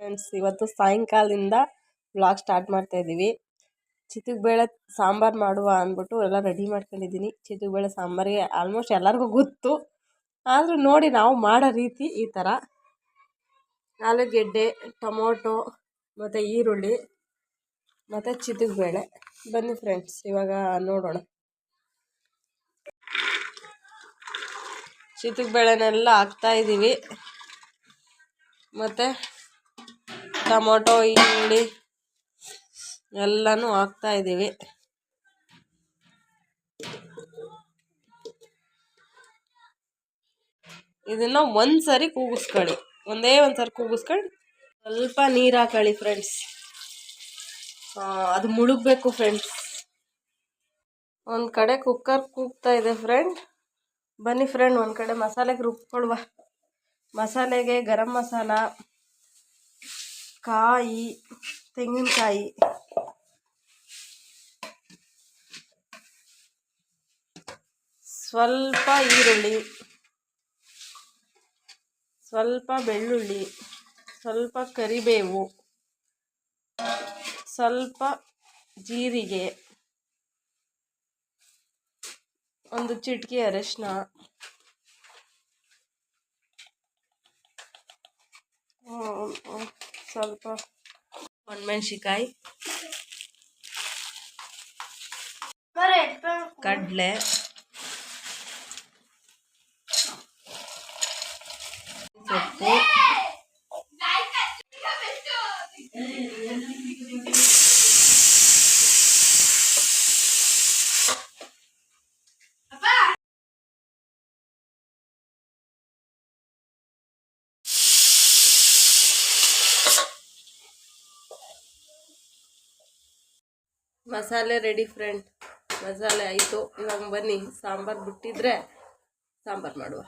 Friends, ಇವತ್ತು ಸಾಯಂಕಾಲದಿಂದ vlog start ಮಾಡ್ತಾ ಇದ್ದೀವಿ. ಚಿತ್ರಬೇಳೆ ಸಾಂಬಾರು ಮಾಡುವ ಅಂದ್ಬಿಟ್ಟು ಎಲ್ಲ ರೆಡಿ ಮಾಡ್ಕೊಂಡಿದ್ದೀನಿ. ಚಿತ್ರಬೇಳೆ ಸಾಂಬಾರಿಗೆ ಆಲ್ಮೋಸ್ಟ್ ಎಲ್ಲರಿಗೂ ಗೊತ್ತು, ಆದರೂ ನೋಡಿ ನಾವು ಮಾಡೋ ರೀತಿ ಈ ಥರ. ಆಲೂಗೆಡ್ಡೆ, ಟೊಮೊಟೊ ಮತ್ತು ಈರುಳ್ಳಿ ಮತ್ತು ಚಿತ್ರಬೇಳೆ. ಬನ್ನಿ ಫ್ರೆಂಡ್ಸ್, ಇವಾಗ ನೋಡೋಣ. ಚಿತ್ರಬೇಳೆನೆಲ್ಲ ಹಾಕ್ತಾಯಿದ್ದೀವಿ, ಮತ್ತು ಟೊಮೊಟೊ, ಈರುಳ್ಳಿ ಎಲ್ಲನೂ ಹಾಕ್ತಾಯಿದ್ದೀವಿ. ಇದನ್ನು ಒಂದ್ಸರಿ ಕೂಗಿಸ್ಕೊಳ್ಳಿ, ಒಂದೇ ಒಂದ್ಸರಿ ಕೂಗಿಸ್ಕೊಂಡು ಸ್ವಲ್ಪ ನೀರು ಹಾಕೊಳ್ಳಿ ಫ್ರೆಂಡ್ಸ್. ಅದು ಮುಳುಗಬೇಕು ಫ್ರೆಂಡ್ಸ್. ಒಂದು ಕಡೆ ಕುಕ್ಕರ್ ಕೂಗ್ತಾ ಇದೆ ಫ್ರೆಂಡ್. ಬನ್ನಿ ಫ್ರೆಂಡ್, ಒಂದು ಕಡೆ ಮಸಾಲೆಗೆ ರುಬ್ಕೊಳ್ಳುವ. ಮಸಾಲೆಗೆ ಗರಂ ಮಸಾಲ, ಕಾಯಿ, ತೆಂಗಿನಕಾಯಿ, ಸ್ವಲ್ಪ ಈರುಳ್ಳಿ, ಸ್ವಲ್ಪ ಬೆಳ್ಳುಳ್ಳಿ, ಸ್ವಲ್ಪ ಕರಿಬೇವು, ಸ್ವಲ್ಪ ಜೀರಿಗೆ, ಒಂದು ಚಿಟಿಕೆ ಅರಿಶಿನ, ಸ್ವಲ್ಪ ಒಣಮೆಣ್ಸಿಕಾಯಿ, ಕಡಲೆ, ಸೊಪ್ಪು, ಮಸಾಲೆ ರೆಡಿ ಫ್ರೆಂಡ್. ಮಸಾಲೆ ಆಯಿತು. ಇವಾಗ ಬನ್ನಿ ಸಾಂಬಾರು ಬಿಟ್ಟಿದ್ರೆ ಸಾಂಬಾರು ಮಾಡುವ.